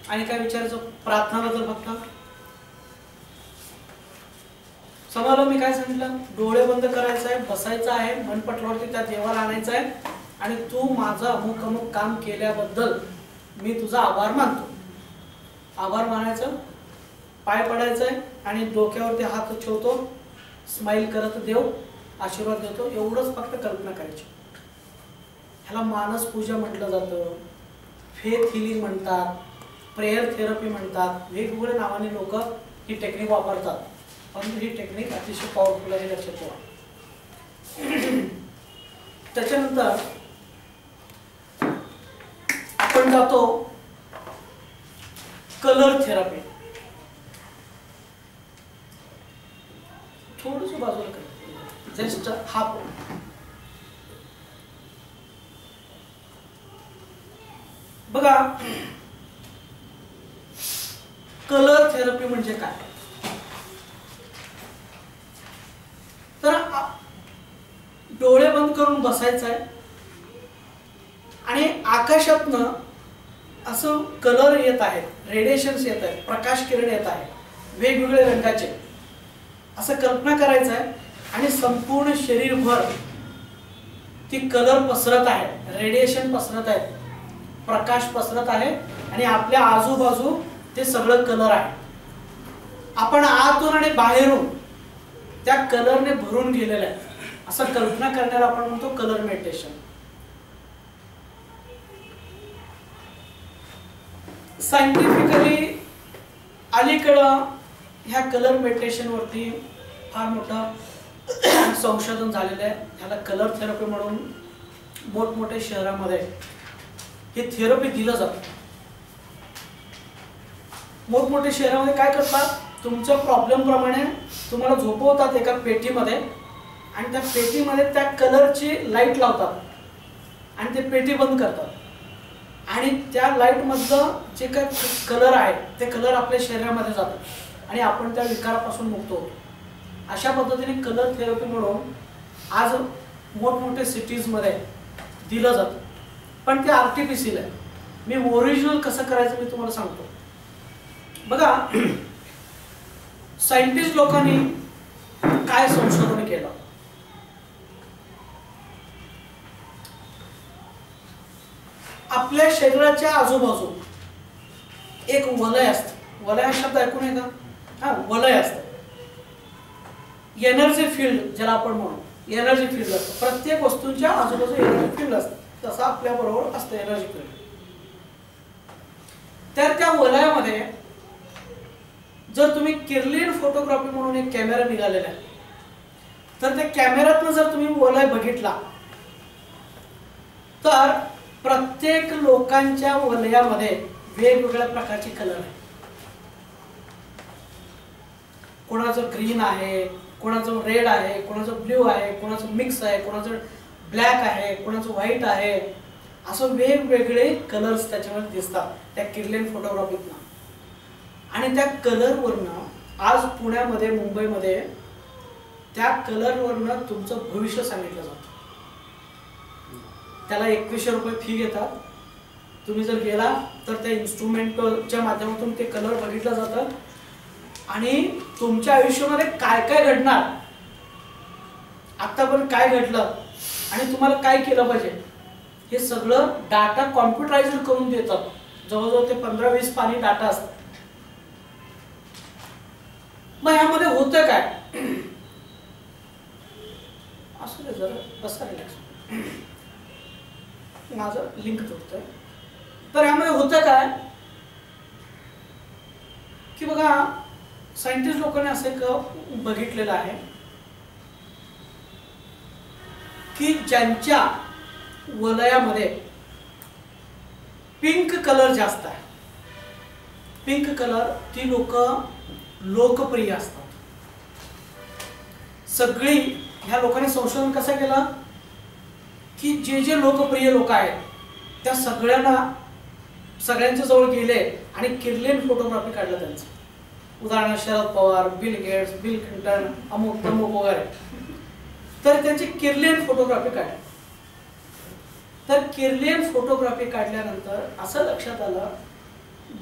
आणि काय विचारायचं? प्रार्थना बद्दल फक्त समजलं मी काय सांगितलं? डोळे बंद करायचं आहे, बसायचं आहे, मनपटलावरती त्या देवाला आणायचं आहे आणि तू माझं अमुक अमुक काम केल्याबद्दल मी तुझा आभार मानतो. आभार मानायचं, पाय पडायचंय आणि डोक्यावरती हात ठेवतो, स्माइल करत देव आशीर्वाद देतो, एवढंच फक्त कल्पना करायची. ह्याला मानस पूजा म्हटलं जातं, फेथ हिलिंग म्हणतात, प्रेयर थेरपी म्हणतात, वेगवेगळ्या नावाने लोक ही टेक्निक वापरतात. परंतु ही टेक्निक अतिशय पॉवरफुल आहे, लक्षात ठेवा. त्याच्यानंतर आपण जातो कलर थेरपी. थोडस बाजूला कर, जस्ट हा बघा. कलर थेरपी म्हणजे काय? तर डोळे बंद करून बसायचं आहे आणि आकाशातनं असं कलर येत आहे, रेडिएशन्स येत आहेत, प्रकाश किरण येत आहे वेगवेगळे रंगाचे, असं कल्पना करायचं आहे. आणि संपूर्ण शरीरभर ती कलर पसरत आहे, रेडिएशन पसरत आहे, प्रकाश पसरत आहे आणि आपल्या आजूबाजू ते सगळं कलर आहे. आपण आतून आणि बाहेरून त्या कलरने भरून गेलेलं आहे, असं कल्पना करण्याला आपण म्हणतो कलर मेडिटेशन. सायंटिफिकली अलीकडं ह्या कलर मेडिटेशन वरती फार मोठं संशोधन झालेलं आहे. ह्याला कलर थेरपी म्हणून मोठमोठ्या शहरामध्ये हे थेरपी दिलं जातं. मोठमोठ्या शहरामध्ये काय करतात, तुमच्या प्रॉब्लेम प्रमाणे तुम्हाला झोपवतात एका पेटीमध्ये आणि त्या पेटीमध्ये त्या कलरची लाईट लावतात आणि ते पेटी बंद करतात आणि त्या लाईट मधलं जे काय कलर आहे ते कलर आपल्या शरीरामध्ये जातात आणि आपण त्या विकारापासून मुक्त होतो. अशा पद्धतीने कलर थेरपी म्हणून आज मोठमोठ्या सिटीजमध्ये दिलं जातं. पण ते आर्टिफिशियल आहे. मी ओरिजिनल कसं करायचं मी तुम्हाला सांगतो. बघा, सायंटिस्ट लोकांनी काय संशोधन केलं. आपल्या शरीराच्या आजूबाजू एक वलय असतं. वलय हा शब्द ऐकून आहे का? हा, वलय असतं. एनर्जी फील्ड ज्याला आपण म्हणू, एनर्जी फील्ड असतं. प्रत्येक वस्तूंच्या आजूबाजू एनर्जी फील्ड असतं. तसं आपल्या बरोबर असतं एनर्जी फील्ड. तर त्या वलयामध्ये जर तुम्ही किर्लियन फोटोग्राफी म्हणून एक कॅमेरा निघालेला आहे, तर त्या कॅमेऱ्यातनं जर तुम्ही वलय बघितला तर प्रत्येक लोकांच्या वलयामध्ये वेगवेगळ्या प्रकारचे कलर आहे. कोणाचं ग्रीन आहे, कोणाचं रेड आहे, कोणाचं ब्ल्यू आहे, कोणाचं मिक्स आहे, कोणाचं ब्लॅक आहे, कोणाचं व्हाईट आहे, असं वेगवेगळे कलर्स त्याच्यामध्ये दिसतात त्या किर्लियन फोटोग्राफीतनं. आणि त्या कलरवरनं आज पुण्यामध्ये, मुंबईमध्ये त्या कलरवरनं तुमचं भविष्य सांगितलं जातं. त्याला 2100 रुपये फी घेतात. तुम्ही जर गेला तर त्या इन्स्ट्रुमेंटच्या माध्यमातून ते कलर बघितलं जातं आणि तुमच्या आयुष्यामध्ये काय काय घडणार, आतापर्यंत काय घडलं आणि तुम्हाला काय केलं पाहिजे हे सगळं डाटा कॉम्प्युटराइज करून देतात. जवळजवळ ते 15-20 पानी डाटा असतात. मग ह्यामध्ये होतं काय? असं जरा बसा रिलॅक्स, माझं लिंक तुटतंय. तर ह्यामध्ये होतं काय की बघा, सायंटिस्ट लोकांनी असं एक बघितलेलं आहे की ज्यांच्या वलयामध्ये पिंक कलर जास्त आहे, पिंक कलर ती लोक लोकप्रिय असतात. सगळी ह्या लोकांनी संशोधन कसं केलं की जे जे लोकप्रिय लोक आहेत त्या सगळ्यांच्या जवळ गेले आणि किर्लियन फोटोग्राफी काढलं त्यांचं. उदाहरणार्थ Sharad Pawar, Bill Gates, Bill Clinton, अमुक तमुक वगैरे. तर त्यांची किर्लियन फोटोग्राफी काढली. तर किर्लियन फोटोग्राफी काढल्यानंतर असं लक्षात आलं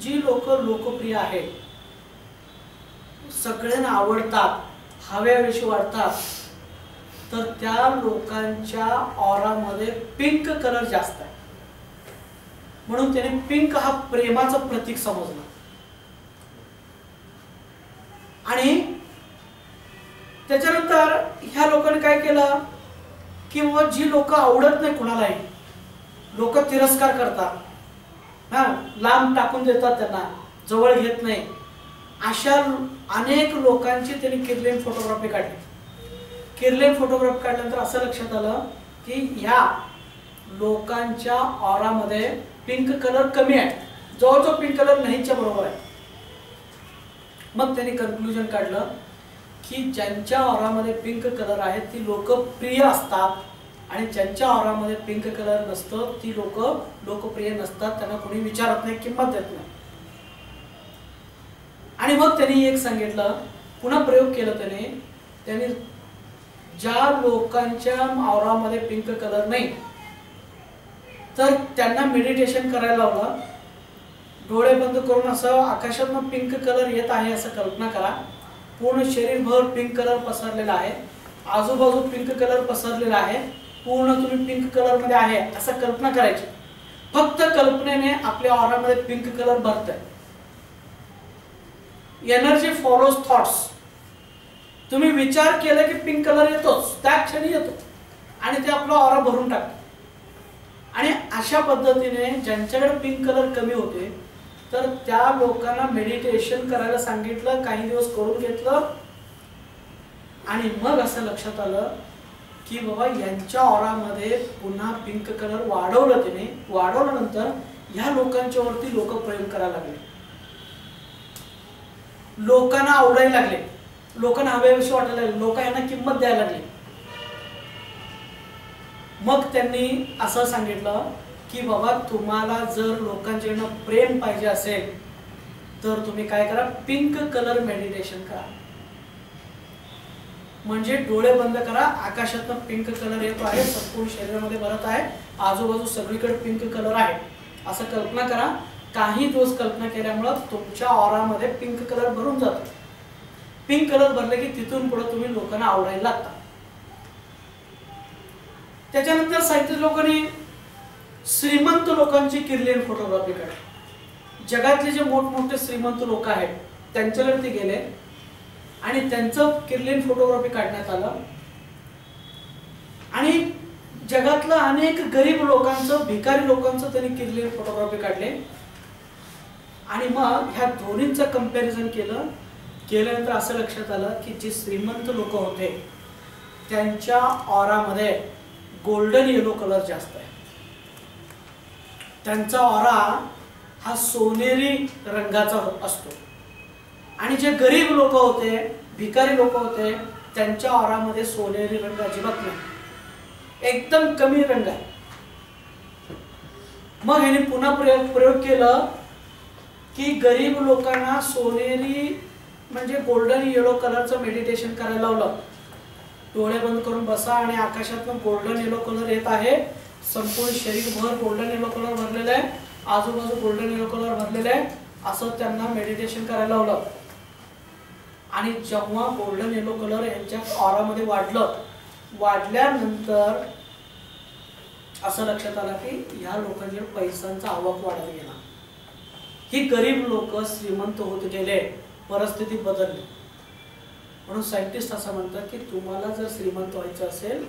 जी लोक लोकप्रिय आहेत, सगळ्यांना आवडतात, हव्याविषयी वाटतात, तर त्या लोकांच्या ऑरामध्ये पिंक कलर जास्त आहे. म्हणून त्याने पिंक हा प्रेमाचं प्रतीक समजलं. आणि त्याच्यानंतर ह्या लोकांनी काय केलं की जी लोक आवडत नाही कुणालाही, लोक तिरस्कार करतात, लांब टाकून देतात, त्यांना जवळ घेत नाही, अशा अनेक लोकांची त्यांनी किर्लियन फोटोग्राफी काढली. किर्लियन फोटोग्राफी काढल्यानंतर असं लक्षात आलं की ह्या लोकांच्या ऑरामध्ये पिंक कलर कमी आहे, जवळजवळ पिंक कलर नाहीच्या बरोबर आहे. मग त्यांनी कन्क्लुजन काढलं की ज्यांच्या ऑरामध्ये पिंक कलर आहेत ती लोक प्रिय असतात, आणि ज्यांच्या ऑरामध्ये पिंक कलर नसतं ती लोक लोकप्रिय नसतात, त्यांना कोणी विचारत नाही, किंमत देत नाही. आणि मग त्यांनी एक सांगितलं, पुन्हा प्रयोग केला त्यांनी ज्या लोकांच्या ऑरामध्ये पिंक कलर नाही तर त्यांना मेडिटेशन करायला लावलं. डोळे बंद करून असं आकाशातून पिंक कलर येत आहे असं कल्पना करा. पूर्ण शरीरभर पिंक कलर पसरलेला आहे, आजूबाजू पिंक कलर पसरलेला आहे, पूर्ण तुम्ही पिंक कलर मध्ये आहे असं कल्पना करायची. फक्त कल्पनेने आपल्या ऑरामध्ये पिंक कलर भरतंय. Energy follows thoughts. तुम्ही विचार केला की पिंक कलर येतोच, त्या क्षणी येतो आणि ते आपला ऑरा भरून टाकतो. आणि अशा पद्धतीने ज्यांच्याकडे पिंक कलर कमी होते तर त्या लोकांना मेडिटेशन करायला सांगितलं, काही दिवस करून घेतलं, आणि मग असं लक्षात आलं की बाबा यांच्या ऑरामध्ये पुन्हा पिंक कलर वाढवलं. त्याने वाढवल्यानंतर ह्या लोकांच्या वरती लोक प्रेम करायला लागले, लोकांना आवडायला लागले, लोकांना हव्याविषयी वाटायला लागले, लोक यांना किंमत द्यायला लागली. मग त्यांनी असं सांगितलं की बाबा तुम्हाला जर लोकांच्याकडनं प्रेम पाहिजे असेल तर तुम्ही काय करा, पिंक कलर मेडिटेशन करा. म्हणजे डोळे बंद करा, आकाशातून पिंक कलर येतो आहे, संपूर्ण शरीरामध्ये भरत आहे, आजूबाजू सगळीकडे पिंक कलर आहे असं कल्पना करा. काही दिवस कल्पना केल्यामुळे तुमच्या ऑरामध्ये पिंक कलर भरून जातो. पिंक कलर भरले की तिथून पुढे तुम्ही लोकांना आवडायला लागता. त्याच्यानंतर साहित्य लोकांनी श्रीमंत लोकांची किर्लियन फोटोग्राफी काढली. जगातले जे मोठमोठे श्रीमंत लोक आहेत त्यांच्याकडे ते गेले आणि त्यांचं किर्लियन फोटोग्राफी काढण्यात आलं. आणि जगातलं अनेक गरीब लोकांचं, भिकारी लोकांचं त्यांनी किर्लियन फोटोग्राफी काढले. आणि मग ह्या दोन्हींचं कंपॅरिझन केल्यानंतर असं लक्षात आलं की जे श्रीमंत लोक होते त्यांच्या ऑरामध्ये गोल्डन येलो कलर जास्त आहे. त्यांचा ऑरा हा सोनेरी रंगाचा असतो. आणि जे गरीब लोक होते, भिकारी लोक होते, त्यांच्या ऑरामध्ये सोनेरी रंग अजिबात नाही, एकदम कमी रंग आहे. मग ह्याने पुन्हा प्रयोग केलं की गरीब लोकांना सोनेरी म्हणजे गोल्डन येलो कलरचं मेडिटेशन करायला लावलं. डोळे बंद करून बसा आणि आकाशातून गोल्डन येलो कलर येत आहे, संपूर्ण शरीरभर गोल्डन येलो कलर भरलेला आहे, आजूबाजू गोल्डन येलो कलर भरलेला आहे, असं त्यांना मेडिटेशन करायला लावलं. आणि जेव्हा गोल्डन येलो कलर यांच्या ऑरामध्ये वाढल्यानंतर असं लक्षात आलं की ह्या लोकांच्या पैशांचा आवक वाढत गेला. ही गरीब लोक श्रीमंत होत गेले, परिस्थिती बदलली. म्हणून सायंटिस्ट असं म्हणतात की तुम्हाला जर श्रीमंत व्हायचं असेल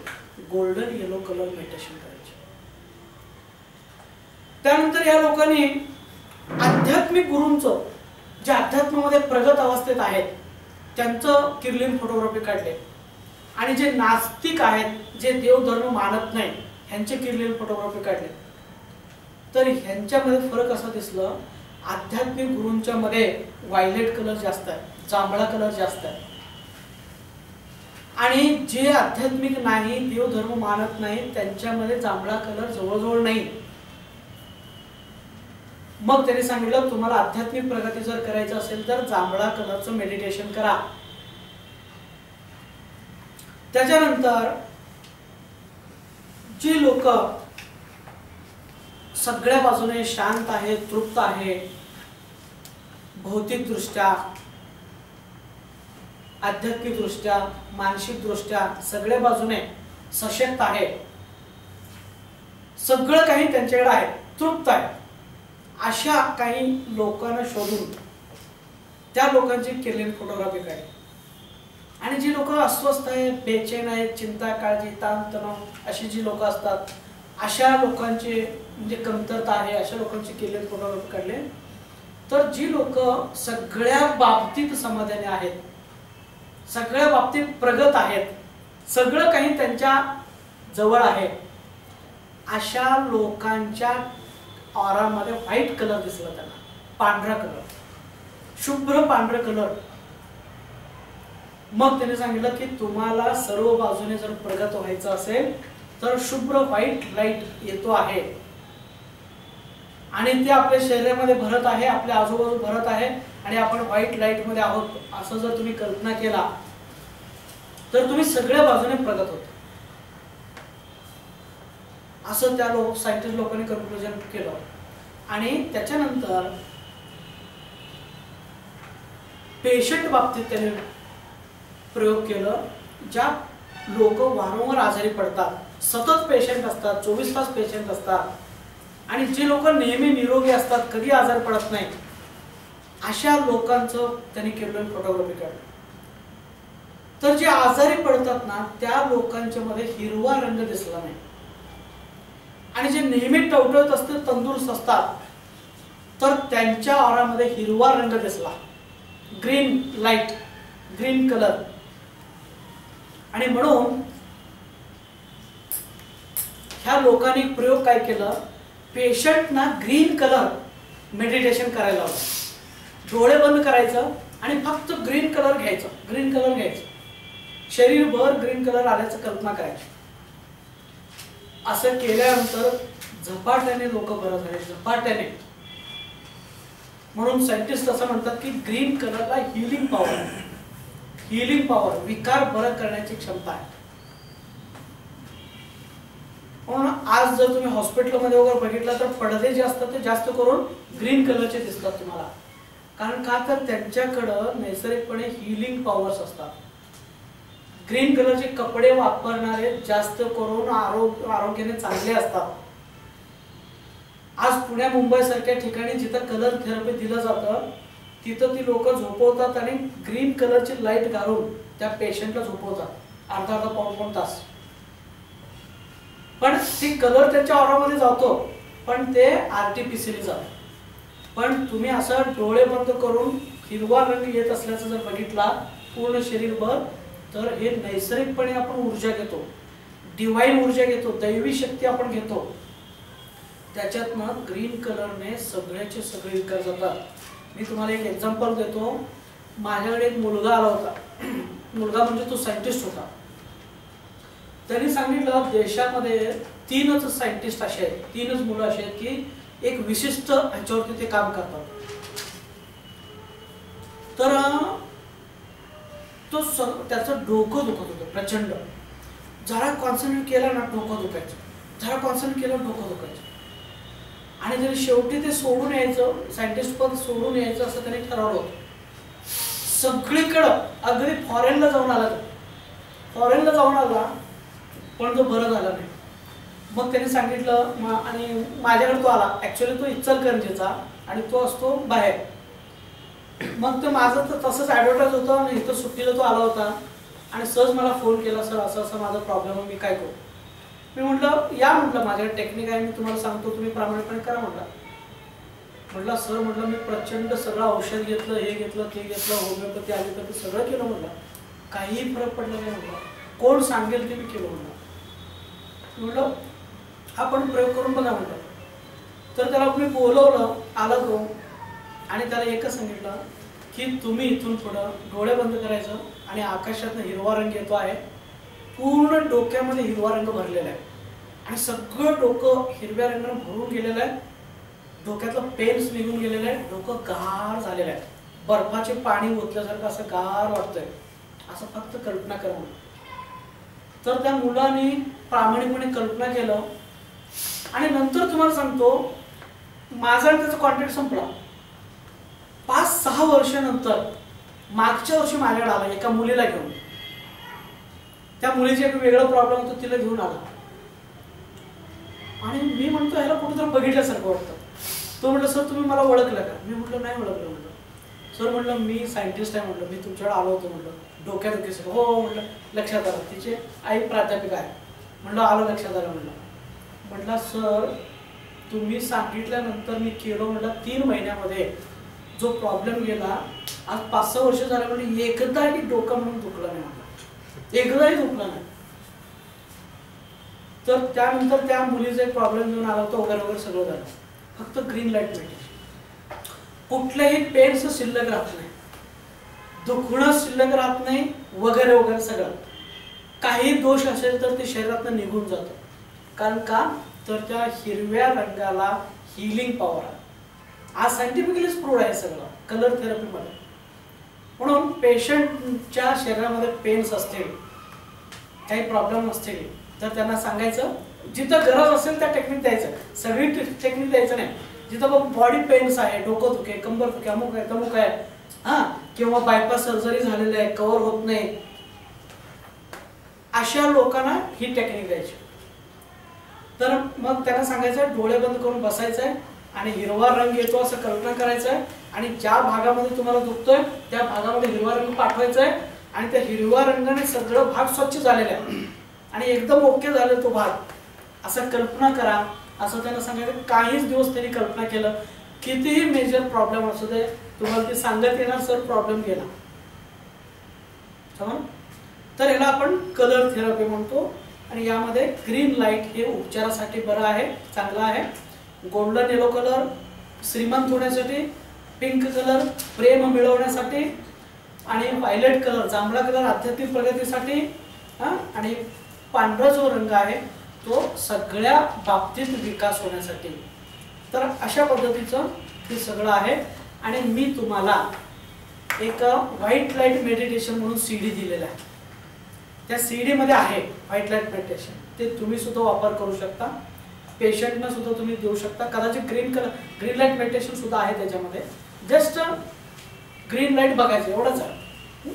गोल्डन येलो कलर मेडिटेशन करायचे. त्यानंतर या लोकांनी आध्यात्मिक गुरूंचं, जे अध्यात्मामध्ये प्रगत अवस्थेत आहेत त्यांचं किर्लियन फोटोग्राफी काढले. आणि जे नास्तिक आहेत, जे देवधर्म मानत नाही, ह्यांचे किर्लियन फोटोग्राफी काढले. तर ह्यांच्यामध्ये फरक असा दिसला, आध्यात्मिक गुरूंच्या मध्ये व्हायलेट कलर जास्त आहे, जांभळा कलर जास्त आहे. आणि जे आध्यात्मिक नाही, देवधर्म मानत नाही, त्यांच्यामध्ये जांभळा कलर जवळजवळ नाही. मग त्यांनी सांगितलं तुम्हाला आध्यात्मिक प्रगती जर करायचं असेल तर जांभळा कलरचं मेडिटेशन करा. त्याच्यानंतर जी लोक सगळ्या बाजूने शांत आहे, तृप्त आहे, भौतिकदृष्ट्या, आध्यात्मिकदृष्ट्या, मानसिकदृष्ट्या सगळ्या बाजूने सशक्त आहे, सगळं काही त्यांच्याकडे आहे, तृप्त आहे, अशा काही लोकांना शोधून त्या लोकांची केलेली फोटोग्राफी काढली. आणि जी लोक अस्वस्थ आहेत, बेचैन आहेत, चिंता, काळजी, ताणतणाव अशी जी लोक असतात, अशा लोकांचे म्हणजे कमतरता आहे, अशा लोकांची केलेली फोटोग्राफी काढले. तर जी लोक सगळ्या बाबतीत समाधानी आहेत, सगळ्या बाबतीत प्रगत आहेत, सगळं काही त्यांच्या जवळ आहे, अशा लोकांच्या ऑरामध्ये व्हाईट कलर दिसला, त्यांना पांढरा कलर, शुभ्र पांढरा कलर. मग त्याने सांगितलं की तुम्हाला सर्व बाजूने जर प्रगत व्हायचं असेल तर शुभ्र व्हाईट लाईट येतो आहे आणि ते आपल्या शरीरामध्ये भरत आहे, आपल्या आजूबाजू भरत आहे आणि आपण व्हाईट लाईट मध्ये आहोत, असं जर तुम्ही कल्पना केला तर तुम्ही सगळ्या बाजूने प्रगत होता. असं त्या सायंटिस्ट लोकांनी कन्क्लुजन केलं. आणि त्याच्यानंतर पेशंट बाबतीत त्याने प्रयोग केलं. ज्या लोक वारंवार आजारी पडतात, सतत पेशंट असतात, 24 तास पेशंट असतात, आणि जे लोक नेहमी निरोगी असतात, कधी आजार पडत नाही, अशा लोकांचं त्यांनी केलेलं फोटोग्राफी काढलं. तर जे आजारी पडतात ना, त्या लोकांच्या मध्ये हिरवा रंग दिसला नाही, आणि जे नेहमी टवटवत असते, तंदुरुस्त असतात, तर त्यांच्या ऑरामध्ये हिरवा रंग दिसला, ग्रीन लाईट, ग्रीन कलर. आणि म्हणून ह्या लोकांनी प्रयोग काय केलं, पेशंटना ग्रीन कलर मेडिटेशन करायला लावलं. डोळे बंद करायचं आणि फक्त ग्रीन कलर घ्यायचं, ग्रीन कलर घ्यायचं, शरीरभर ग्रीन कलर आल्याचं कल्पना करायची. असं केल्यानंतर झपाट्याने लोक बरं झाले, झपाट्याने. म्हणून सायंटिस्ट असं म्हणतात की ग्रीन कलरला हिलिंग पॉवर, हिलिंग पॉवर, विकार बरं करण्याची क्षमता आहे. म्हणून आज जर तुम्ही हॉस्पिटलमध्ये वगैरे बघितलं तर पडदे जे असतात ते जास्त करून ग्रीन कलरचे दिसतात तुम्हाला. कारण का तर त्यांच्याकडं नैसर्गिकपणे हिलिंग पॉवर्स असतात. ग्रीन कलरचे कपडे वापरणारे जास्त करून आरोग्याने चांगले असतात. आज पुण्या मुंबई सारख्या ठिकाणी जिथं कलर थेरपी दिलं जातं तिथं ती लोक झोपवतात आणि ग्रीन कलरची लाईट घालून त्या पेशंटला झोपवतात अर्धा पाऊण तास. पण ती कलर त्यांच्या ऑरामध्ये जातो, पण ते आर्टिफिशियली जातं. पण तुम्ही असं डोळे बंद करून हिरवा रंग येत असल्याचं जर बघितला पूर्ण शरीरभर, तर हे नैसर्गिकपणे आपण ऊर्जा घेतो, डिवाइन ऊर्जा घेतो, दैवी शक्ती आपण घेतो. त्याच्यातनं ग्रीन कलरने सगळ्याचे सगळे विकार जातात. मी तुम्हाला एक एक्झाम्पल देतो. माझ्याकडे एक मुलगा आला होता, मुलगा म्हणजे तो सायंटिस्ट होता. त्यांनी सांगितलं देशामध्ये 3च सायंटिस्ट असे आहेत, 3च मुलं असे आहेत की एक विशिष्ट ह्याच्यावरती ते काम करतात. तर तो त्याचं डोकं दुखत होतं प्रचंड. जरा कॉन्सन्ट्रेट केला ना डोकं दुखायचं, जरा कॉन्सन्ट्रेट केलं डोकं दुखायचं. आणि जरी शेवटी ते सोडून यायचं, सायंटिस्ट पद सोडून यायचं असं त्यांनी ठरवलं होतं. सगळीकडं अगदी फॉरेनला जाऊन आला, तो फॉरेनला जाऊन आला पण तो बरं झाला नाही. मग त्यांनी सांगितलं आणि माझ्याकडे तो आला. ऍक्च्युअली तो इचलकरंजीचा आणि तो असतो बाहेर. मग ते माझं तर तसंच ॲडव्हर्टाईज होतं आणि इथं सुट्टीला तो आला होता आणि सहज मला फोन केला, सर असं असं माझा प्रॉब्लेम आहे, मी काय करू. मी म्हटलं या, म्हटलं माझ्याकडे टेक्निक आहे, मी तुम्हाला सांगतो, तुम्ही प्रामाणिकपणे करा. म्हटलं सर, म्हटलं मी प्रचंड सगळं औषध घेतलं, हे घेतलं, ते घेतलं, होमिओपॅथी ॲलोपॅथी सगळं केलं, म्हटलं काहीही फरक पडला नाही. म्हटलं कोण सांगेल ते मी केलं. म्हटलं आपण प्रयोग करून बघा म्हटलं. तर त्याला मी बोलवलं, आला तो आणि त्याला एकच सांगितलं की तुम्ही इथून पुढं डोळे बंद करायचं आणि आकाशातनं हिरवा रंग येतो आहे, पूर्ण डोक्यामध्ये हिरवा रंग भरलेला आहे आणि सगळं डोकं हिरव्या रंगाने भरून गेलेलं आहे. डोक्यातलं पेन्स निघून गेलेलं आहे, डोकं गार झालेलं आहे, बर्फाचे पाणी ओतल्यासारखं असं गार वाटतंय, असं फक्त कल्पना करा. तर त्या मुलाने प्रामाणिकपणे कल्पना केलं आणि नंतर तुम्हाला सांगतो माझा त्याचा कॉन्टॅक्ट संपला. 5 5-6 वर्षानंतर मागच्या वर्षी माझ्याकडे आला एका मुलीला घेऊन. त्या मुलीचे एक वेगळं प्रॉब्लेम होतं, तिला घेऊन आला आणि मी म्हणतो ह्याला कुठेतरी बघितल्यासारखं वाटतं. तो म्हटलं सर तुम्ही मला ओळखलं का? मी म्हटलं नाही ओळखलं. म्हटलं सर म्हटलं मी सायंटिस्ट आहे. म्हटलं मी तुमच्याकडे आलो होतो. म्हटलं डोक्यात हो म्हटलं लक्षात आलं. तिचे आई प्राध्यापिका आहे. म्हटलं आलं लक्षात आलं. म्हटलं सर तुम्ही सांगितल्यानंतर मी केलं. म्हटलं 3 महिन्यामध्ये जो प्रॉब्लेम गेला, आज 5-6 वर्ष झाले म्हणजे एकदाही डोकं म्हणून दुखलं नाही. म्हटलं एकदाही दुखलं नाही. तर त्यानंतर त्या मुलीचा एक प्रॉब्लेम घेऊन आला होता, वगैरे वगैरे सगळं झालं. फक्त ग्रीन लाईट मेडिटेशन. कुठलेही पेन्स शिल्लक राहत नाही, दुखणं शिल्लक राहत नाही, वगैरे वगैरे सगळं. काही दोष असेल तर ते शरीरातून निघून जातं. कारण का तर त्या हिरव्या रंगाला हिलिंग पॉवर आहे. आज सायंटिफिकलीच प्रूव्ह आहे सगळं कलर थेरपीमध्ये. म्हणून पेशंटच्या शरीरामध्ये पेन्स असतील, काही प्रॉब्लेम असतील तर त्यांना सांगायचं, जिथं गरज असेल त्या टेक्निक द्यायचं. सगळी टेक्निक द्यायचं नाही. जिथं बॉडी पेन्स आहे, डोकं दुखे, कंबर दुखे, अमुक आहे तमुक आहे, हा किंवा बायपास सर्जरी झालेली आहे, कव्हर होत नाही, अशा लोकांना ही टेक्निक द्यायची. तर मग त्यांना सांगायचं डोळे बंद करून बसायचं आहे आणि हिरवा रंग येतो असं कल्पना करायचं आहे आणि ज्या भागामध्ये तुम्हाला दुखतोय त्या भागामध्ये हिरवा रंग पाठवायचा आहे आणि त्या हिरव्या रंगाने सगळं भाग स्वच्छ झालेला आहे आणि एकदम ओके झाले तो भाग, असं कल्पना करा असं त्यांना सांगायचं. काहीच दिवस त्यांनी कल्पना केलं, कितीही मेजर प्रॉब्लेम असू दे तुम्हाला ते सांगत येणार सर प्रॉब्लेम गेला. समज. तर याला आपण कलर थेरपी म्हणतो आणि यामध्ये ग्रीन लाईट हे उपचारासाठी बरं आहे, चांगलं आहे. गोल्डन येलो कलर श्रीमंत होण्यासाठी, पिंक कलर प्रेम मिळवण्यासाठी आणि व्हायलेट कलर जांभळा कलर आध्यात्मिक प्रगतीसाठी, आणि पांढरा जो रंग आहे तो सगळ्या बाबतीत विकास होण्यासाठी. तर अशा पद्धतीचं हे सगळं आहे. आणि मी तुम्हाला एक व्हाईट लाईट मेडिटेशन म्हणून CD दिलेला आहे. त्या CD मध्ये आहे व्हाईट लाईट मेडिटेशन, ते तुम्ही सुद्धा वापर करू शकता, पेशंटना सुद्धा तुम्ही देऊ शकता. कदाचित ग्रीन लाईट मेडिटेशन सुद्धा आहे त्याच्यामध्ये. जस्ट ग्रीन लाईट बघायचं एवढंच आहे.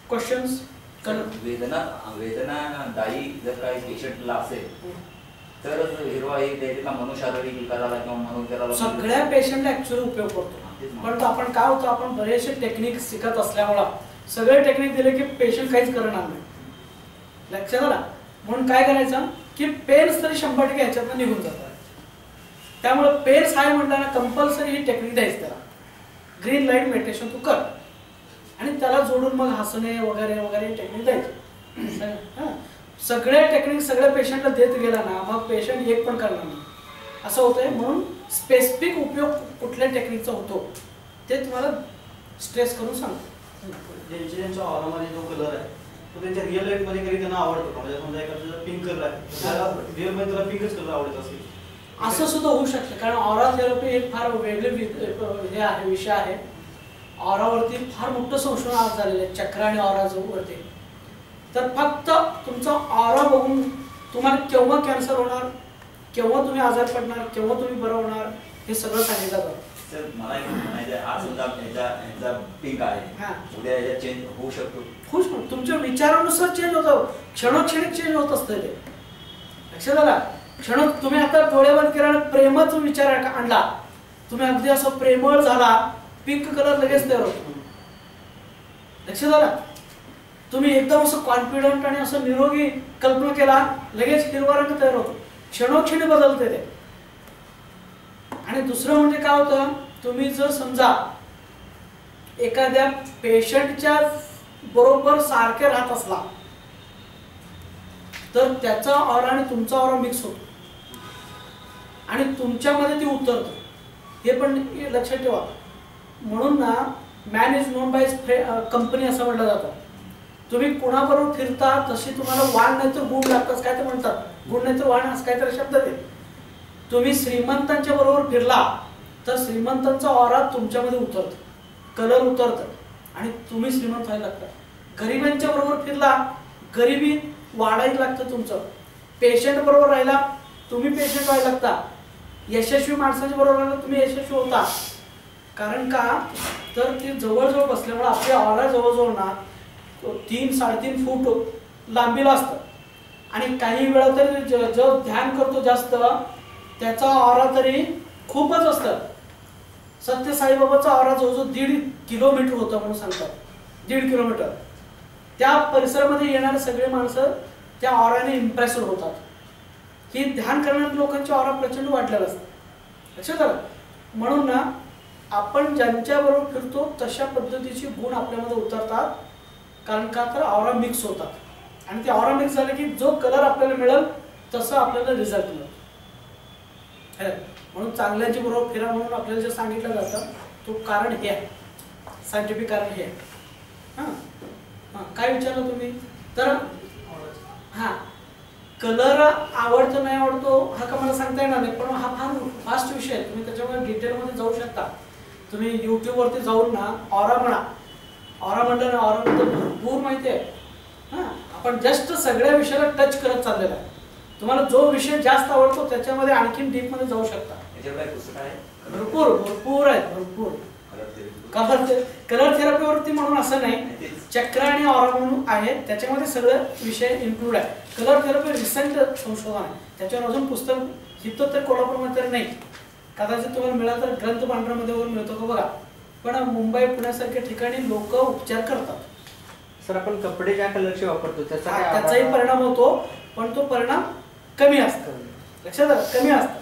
क्वेश्चन्स? वेदनादायी जर काही पेशंटला असेल तर हिरवा एक द्यायचा मनोशारीरिक विकाराला किंवा मनोविकाराला सगळ्या पेशंटला ऍक्च्युअली उपयोग पडतो. पण आपण काय होतं, आपण बरेचसे टेक्निक शिकत असल्यामुळे सगळे टेक्निक दिले की पेशंट काहीच करणार नाही. लक्षात आलं? म्हणून काय करायचं की पेन्स तरी 100% ह्याच्यातून निघून जातात. त्यामुळे पेन्स आहे म्हटलं ना कंपल्सरी ही टेक्निक द्यायची त्याला. ग्रीन लाईट मेडिटेशन तू कर आणि त्याला जोडून मग हसणे वगैरे वगैरे टेक्निक द्यायची. सगळे टेक्निक सगळ्या पेशंटला देत गेला ना मग पेशंट एक पण करणार नाही असं होतंय. म्हणून स्पेसिफिक उपयोग कुठल्या टेक्निकचा होतो ते तुम्हाला स्ट्रेस करून सांगतो. ज्यांच्या ऑरामध्ये जो कलर आहे तो त्यांच्या रिअल लाईफ मध्ये कधी त्यांना आवडतो. म्हणजे समजा एखादा पिंक कलर आहे त्याला रिअल मध्ये त्याला पिंकच कलर आवडत असेल असं सुद्धा होऊ शकतं. कारण ऑरा थेरपी एक फार वेगळे हे आहे, विषय आहे. ऑरावरती फार मोठं संशोधन आज झालेलं आहे, चक्र आणि ऑरा वरती. तर फक्त तुमचा ऑरा बघून तुम्हाला केव्हा कॅन्सर होणार, केव्हा तुम्ही आजार पडणार, केव्हा तुम्ही बरं होणार हे सगळं सांगितलं जातं. सर मला एक म्हणायचं आहे, आज समजा ह्याचा पिंक आहे, उद्या ह्याचा चेंज होऊ शकतो. खुश तुमच्या विचारानुसार चेंज होतं, क्षणोक्षणी चेंज होत असतं ते. लक्षात आला? क्षण तुम्ही आता डोळे बंद केला प्रेमाचा विचार आणला, तुम्ही अगदी असं प्रेमळ झाला, पिंक कलर लगेच तयार होतो. लक्षात आला? तुम्ही एकदम असं कॉन्फिडंट आणि असं निरोगी कल्पना केला, लगेच हिरवा रंग तयार होतो. क्षणोक्षणी बदलते ते. आणि दुसरं म्हणजे काय होतं, तुम्ही जर समजा एखाद्या पेशंटच्या बरोबर सारखे राहत असला तर त्याचा ऑरा आणि तुमचा ऑरा मिक्स होतो आणि तुमच्यामध्ये ती उतरतो. हे पण लक्षात ठेवा. म्हणून ना man is known by company असं म्हटलं जातं. तुम्ही कोणाबरोबर फिरता तशी तुम्हाला वाण नाही तर गुण लागतात, काय ते म्हणतात, गुण नाही तर वाण असं काहीतरी शब्द ते. तुम्ही श्रीमंतांच्या बरोबर फिरला तर श्रीमंतांचा ऑरा तुमच्यामध्ये उतरतो, कलर उतरतं आणि तुम्ही श्रीमंत व्हायला लागता. गरिबांच्या बरोबर फिरला गरिबी वाढायला लागतं तुमचं. पेशंट बरोबर राहिला तुम्ही पेशंट व्हायला लागता. यशस्वी माणसाच्या बरोबर राहिला तुम्ही यशस्वी होता. कारण का तर ते जवळजवळ बसल्यामुळे आपली ऑरा जवळजवळ ना 3-3.5 फूट लांबीला असतं आणि काही वेळा तरी जो ध्यान करतो जास्त त्याचा ऑरा तरी खूपच असतं. सत्य साईबाबाचा ऑरा जवळजवळ 1.5 किलोमीटर होता म्हणून सांगतात. 1.5 किलोमीटर. त्या परिसरामध्ये येणारे सगळे माणसं त्या ऑराने इम्प्रेस्ड होतात. ही ध्यान करणाऱ्या लोकांची ऑरा प्रचंड वाढलेला असतं. लक्षात आलं. म्हणून ना आपण ज्यांच्याबरोबर फिरतो तशा पद्धतीचे गुण आपल्यामध्ये उतरतात. कारण का तर ऑरा मिक्स होतात आणि ते ऑरा मिक्स झाले की जो कलर आपल्याला मिळेल तसं आपल्याला रिझल्ट मिळेल. म्हणून चांगल्याची बरोबर फिरा म्हणून आपल्याला जे सांगितलं जातं तो कारण हे आहे. सायंटिफिक कारण हे आहे. हां काय विचारलं तुम्ही? तर हां कलर आवडतो नाही आवडतो हा का मला सांगता येणार नाही, पण हा फार फास्ट विषय आहे. तुम्ही त्याच्यामध्ये डिटेलमध्ये जाऊ शकता. तुम्ही यूट्यूबवरती जाऊन ना ऑरा म्हणा. ऑरा म्हणलं ना ऑराबद्दल भरपूर माहिती आहे. हां आपण जस्ट सगळ्या विषयाला टच करत चाललेला आहे. तुम्हाला जो विषय जास्त आवडतो त्याच्यामध्ये आणखीन डीपमध्ये जाऊ शकता. भरपूर आहेत भरपूर. कलर थेरपीवरती म्हणून असं नाही, चक्र आणि ऑरा म्हणून आहे त्याच्यामध्ये सगळं विषय इन्क्लूड आहे. कलर थेरपी रिसेंट संशोधन आहे. त्याच्यावर अजून पुस्तक इथं तर कोल्हापूरमध्ये तर नाही. कदाचित तुम्हाला मिळालं तर ग्रंथ भांडारामध्ये वगैरे मिळतो का बघा. पण मुंबई पुण्यासारख्या ठिकाणी लोक उपचार करतात. सर आपण कपडे ज्या कलरचे वापरतो त्याचाही परिणाम होतो, पण तो परिणाम कमी असतो. लक्षात आलं. कमी असतं.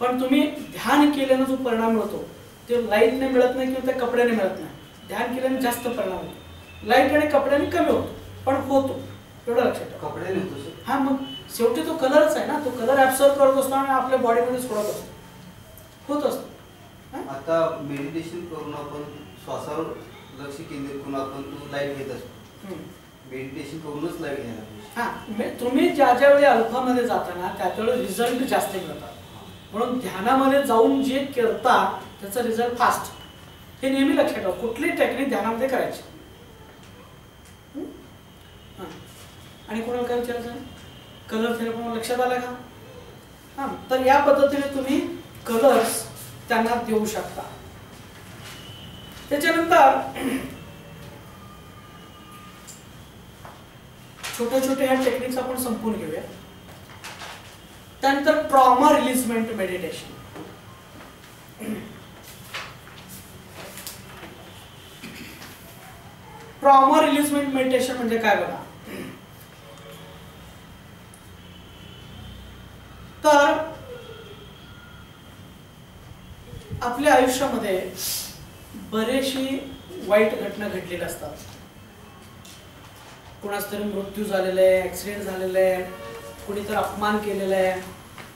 पण तुम्ही ध्यान केल्यानं जो परिणाम मिळतो ते लाईटने मिळत नाही किंवा त्या कपड्याने मिळत नाही. ध्यान केल्याने जास्त परिणाम होतो. लाईट आणि कपड्याने कमी होतो पण होतो. एवढं लक्षात ठेवा. कपड्याने होतो. हा मग शेवटी तो कलरच आहे ना. तो कलर ऍब्सॉर्ब करत असतो आणि आपल्या बॉडीमध्ये सोडत असतो. होत असतो. आता मेडिटेशन करून आपण श्वासावर लक्ष केंद्रित करून आपण तू लाईट घेत असतो. मेडिटेशन करूनच लाईट घ्यायला. हा तुम्ही ज्या वेळी अल्फामध्ये जाताना त्यावेळी रिझल्ट जास्त मिळतात. म्हणून ध्यानामध्ये जाऊन जे करता त्याचा रिझल्ट फास्ट. हे नेहमी लक्षात ठेवा. कुठली टेक्निक ध्यानामध्ये करायची. आणि कोणाला काय विचारायचं? कलर थेरपी लक्षात आला का? हा तर या पद्धतीने तुम्ही कलर्स त्यांना देऊ शकता. त्याच्यानंतर छोटे छोटे ह्या टेक्निक्स आपण संपून घेऊया. त्यानंतर ट्रॉमा रिलीजमेंट मेडिटेशन. ट्रॉमा रिलीजमेंट मेडिटेशन म्हणजे काय बघा. तर आपल्या आयुष्यामध्ये बरेचशी वाईट घटना घडलेल्या असतात. कोणाचा तरी मृत्यू झालेला आहे, ऍक्सिडेंट झालेला आहे, कोणीतरी अपमान केलेला आहे,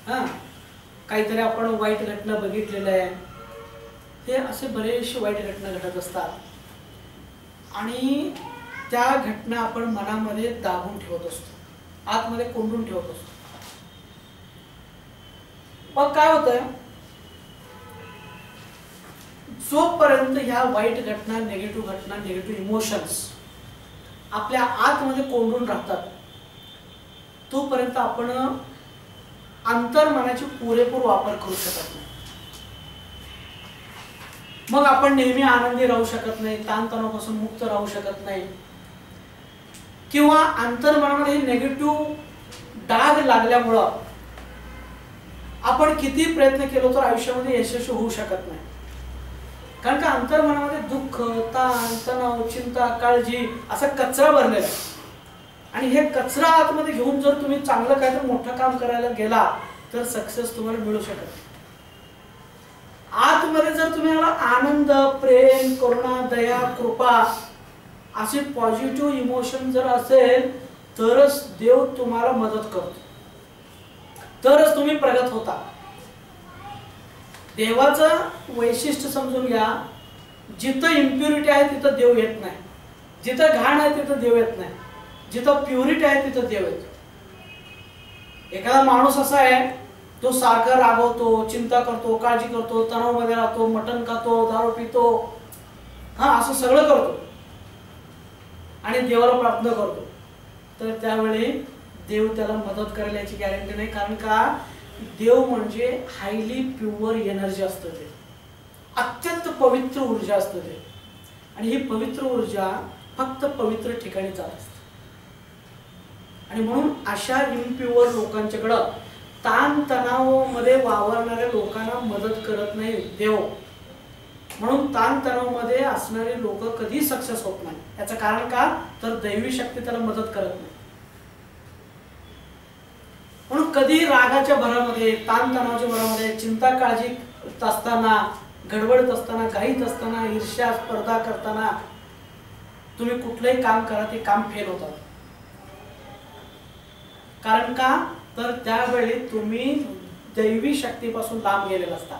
हां काहीतरी आपण वाईट घटना बघितलेल्या आहे. हे असे बरेचसे वाईट घटना घडत असतात आणि त्या घटना आपण मनामध्ये दाबून ठेवत असतो, आतमध्ये कोंडून ठेवत असतो. मग काय होतंय, जोपर्यंत ह्या वाईट घटना, निगेटिव्ह घटना, निगेटिव्ह इमोशन्स आपल्या आतमध्ये कोंडून राहतात तोपर्यंत आपण अंतर्मनाची पुरेपूर वापर करू शकत नाही. मग आपण नेहमी आनंदी राहू शकत नाही, ताणतणावापासून मुक्त राहू शकत नाही किंवा अंतर्मनामध्ये निगेटिव्ह डाग लागल्यामुळं आपण किती प्रयत्न केलो तर आयुष्यामध्ये यशस्वी होऊ शकत नाही. कारण का अंतर्मनामध्ये दुःख, ताण, तणाव, चिंता, काळजी असा कचरा भरलेला आहे आणि हे कचरा आतमध्ये घेऊन जर तुम्ही चांगलं काहीतरी मोठं काम करायला गेला तर सक्सेस तुम्हाला मिळू शकत नाही. आतमध्ये जर तुम्हाला आनंद, प्रेम, करुणा, दया, कृपा असे पॉझिटिव्ह इमोशन जर असेल तरच देव तुम्हाला मदत करतो, तरच तुम्ही प्रगत होता. देवाचं वैशिष्ट्य समजून घ्या. जिथं इम्प्युरिटी आहे तिथं देव येत नाही, जिथं घाण आहे तिथं देव येत नाही, जिथं प्युरिटी आहे तिथं देव येतो. एखादा माणूस असा आहे तो सारखा रागवतो, चिंता करतो, काळजी करतो, तणावामध्ये राहतो, मटण खातो, दारू पितो, हा असं सगळं करतो आणि देवाला प्रार्थना करतो, तर त्यावेळी देव त्याला मदत करेल याची गॅरंटी नाही. कारण का देव म्हणजे हायली प्युअर एनर्जी असतं. ते अत्यंत पवित्र ऊर्जा असते ते, आणि ही पवित्र ऊर्जा फक्त पवित्र ठिकाणी जात असते. आणि म्हणून अशा इम्प्युअर लोकांच्याकडं ताण तणावामध्ये वावरणाऱ्या लोकांना मदत करत नाही देव. म्हणून ताण तणावामध्ये असणारे लोक कधी सक्सेस होत नाही. याचं कारण का, तर दैवी शक्ती त्याला मदत करत नाही. म्हणून कधी रागाच्या भरामध्ये, ताण तणावाच्या भरामध्ये, चिंता काळजी असताना, गडबडत असताना, घाईत असताना, ईर्ष्या स्पर्धा करताना तुम्ही कुठलंही काम करा, ते काम फेल होतात. कारण का, तर त्यावेळी तुम्ही दैवी शक्तीपासून लांब गेलेला असता.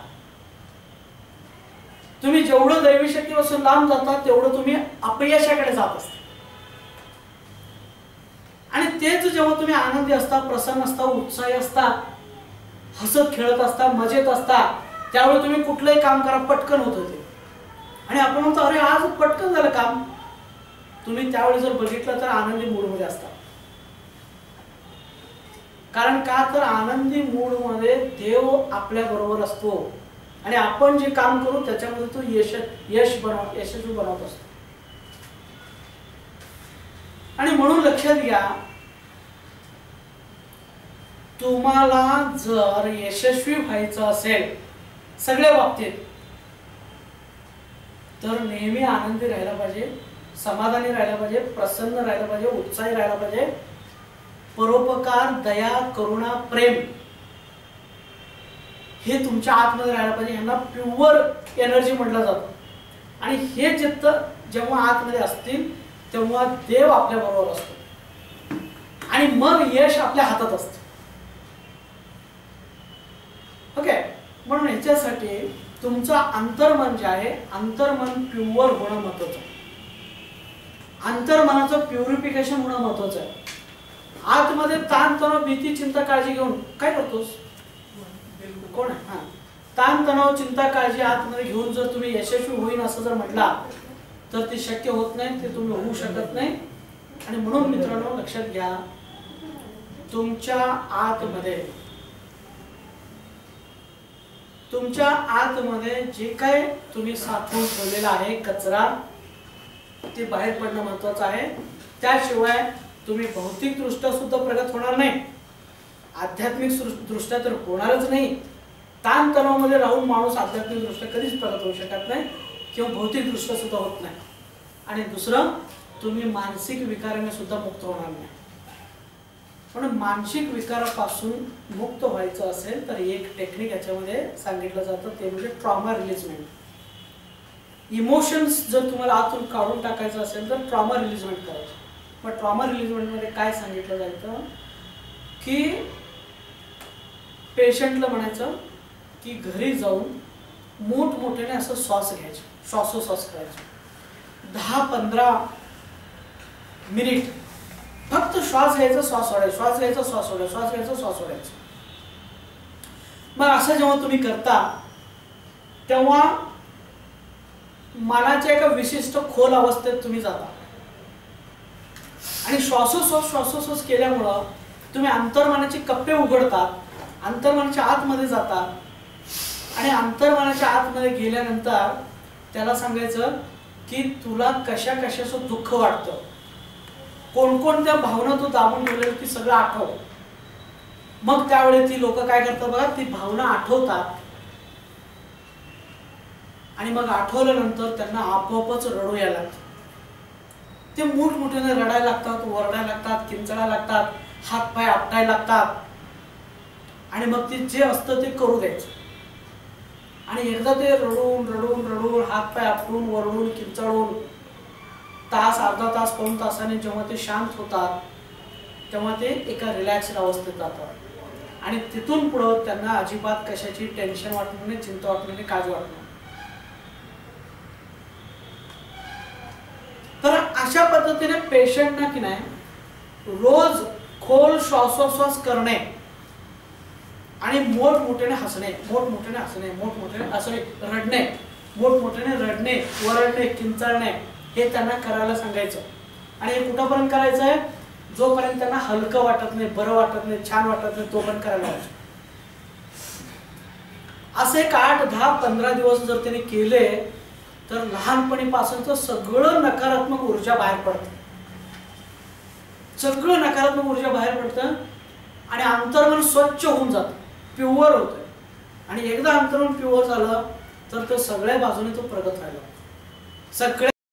तुम्ही जेवढं दैवी शक्तीपासून लांब जाता तेवढं तुम्ही अपयशाकडे जात असता. आणि तेच जेव्हा तुम्ही आनंदी असता, प्रसन्न असता, उत्साही असता, हसत खेळत असता, मजेत असता, त्यावेळी तुम्ही कुठलंही काम करा पटकन होत होते. आणि आपण म्हणतो अरे आज पटकन झालं काम. तुम्ही त्यावेळी जर बघितलं तर आनंदी मूडमध्ये असता. कारण का, तर आनंदी मूडमध्ये देव आपल्या बरोबर असतो आणि आपण जे काम करू त्याच्यामध्ये तो यशस्वी बनवत असतो. आणि म्हणून लक्षात घ्या, तुम्हाला जर यशस्वी व्हायचं असेल सगळ्या बाबतीत, तर नेहमी आनंदी राहायला पाहिजे, समाधानी राहायला पाहिजे, प्रसन्न राहायला पाहिजे, उत्साही राहायला पाहिजे. परोपकार, दया, करुणा, प्रेम हे तुमच्या आतमध्ये राहायला पाहिजे. यांना प्युअर एनर्जी म्हटलं जातं. आणि हे चित्त जेव्हा आतमध्ये असतील तेव्हा देव आपल्या बरोबर असतो आणि मग यश आपल्या हातात असतं. ओके. म्हणून ह्याच्यासाठी तुमचं अंतर्मन जे आहे, अंतर्मन प्युअर होणं महत्वाचं आहे. अंतर्मनाचं प्युरिफिकेशन होणं महत्वाचं आहे. आतमध्ये ताण तणाव, भीती, चिंता, काळजी घेऊन काय करतोस? कोण आहे? ताण तणाव, चिंता, काळजी आतमध्ये घेऊन जर तुम्ही यशस्वी होईन असं जर म्हटला तर ते शक्य होत नाही, ते तुम्ही होऊ शकत नाही. आणि म्हणून मित्रांनो लक्षात घ्या, तुमच्या आतमध्ये जे काय तुम्ही साठवून ठेवलेला आहे कचरा, ते बाहेर पडणं महत्वाचं आहे. त्याशिवाय तुम्ही भौतिक दृष्ट्या सुद्धा प्रगत होणार नाही, आध्यात्मिक दृष्ट्या तर होणारच नाही. ताण तणावामध्ये राहून माणूस आध्यात्मिक दृष्ट्या कधीच प्रगत होऊ शकत नाही किंवा भौतिक दृष्ट्या सुद्धा होत नाही. आणि दुसरं, तुम्ही मानसिक विकाराने सुद्धा मुक्त होणार नाही. म्हणून मानसिक विकारापासून मुक्त व्हायचं असेल तर एक टेक्निक याच्यामध्ये सांगितलं जातं, ते म्हणजे ट्रॉमा रिलीजमेंट. इमोशन्स जर तुम्हाला आतून काढून टाकायचं असेल तर ट्रॉमा रिलीजमेंट करायचं. मग ट्रॉमा रिलीजमेंटमध्ये काय सांगितलं जायचं की पेशंटला म्हणायचं की घरी जाऊन मोठमोठ्याने असं श्वास घ्यायचं, श्वासोश्वास करायचं. 10-15 मिनिट फक्त श्वास घ्यायचा, श्वास सोडायचा, श्वास घ्यायचा, श्वास सोडायचा, श्वास घ्यायचा, श्वास सोडायचा. मग असं जेव्हा तुम्ही करता तेव्हा मनाच्या एका विशिष्ट खोल अवस्थेत तुम्ही जाता. आणि श्वासोश्वास केल्यामुळं तुम्ही अंतर्मनाचे कप्पे उघडतात, अंतर्मनाच्या आतमध्ये जातात. आणि अंतर्मनाच्या आतमध्ये गेल्यानंतर त्याला सांगायचं की तुला कशा कशाचं दुःख वाटतं, कोणकोणत्या भावना तू दाबून ठेवलेलं ती सगळं आठव. मग त्यावेळी ती लोक काय करतात बघा, ती भावना आठवतात आणि मग आठवल्यानंतर त्यांना आपोआपच रडू यायला लागतं. ते मोठमोठ्याने रडायला लागतात, ओरडायला लागतात, किंचाळायला लागतात, हातपाय आपटायला लागतात. आणि मग ते जे असतं ते करू द्यायचं. आणि एकदा ते रडून रडून रडून हातपाय आपटून ओरडून किंचाळून तास, अर्धा तास, पाऊण तासाने जेव्हा ते शांत होतात तेव्हा ते एका रिलॅक्स्ड अवस्थेत जातात. आणि तिथून पुढं त्यांना अजिबात कशाची टेन्शन वाटणार नाही, चिंता वाटणार नाही, काळजी वाटणार नाही. तर अशा पद्धतीने पेशंटना की नाही रोज खोल श्वासोश्वास करणे आणि मोठमोठ्याने हसणे, मोठमोठ्याने हसणे, मोठमोठ्याने हसणे, रडणे, मोठमोठ्याने रडणे, ओरडणे, किंचाळणे हे त्यांना करायला सांगायचं. आणि हे कुठंपर्यंत करायचं आहे, जोपर्यंत त्यांना हलकं वाटत नाही, बरं वाटत नाही, छान वाटत नाही, तोपर्यंत करायला लावायचं. असे 8, 10, 15 दिवस जर त्यांनी केले तर लहानपणीपासूनच सगळं नकारात्मक ऊर्जा बाहेर पडतं, सगळं नकारात्मक ऊर्जा बाहेर पडतं आणि अंतर्मन स्वच्छ होऊन जातं, प्युअर होतं. आणि एकदा अंतर्मन प्युअर झालं तर तो सगळ्या बाजूने तो प्रगत राहिला. सगळ्या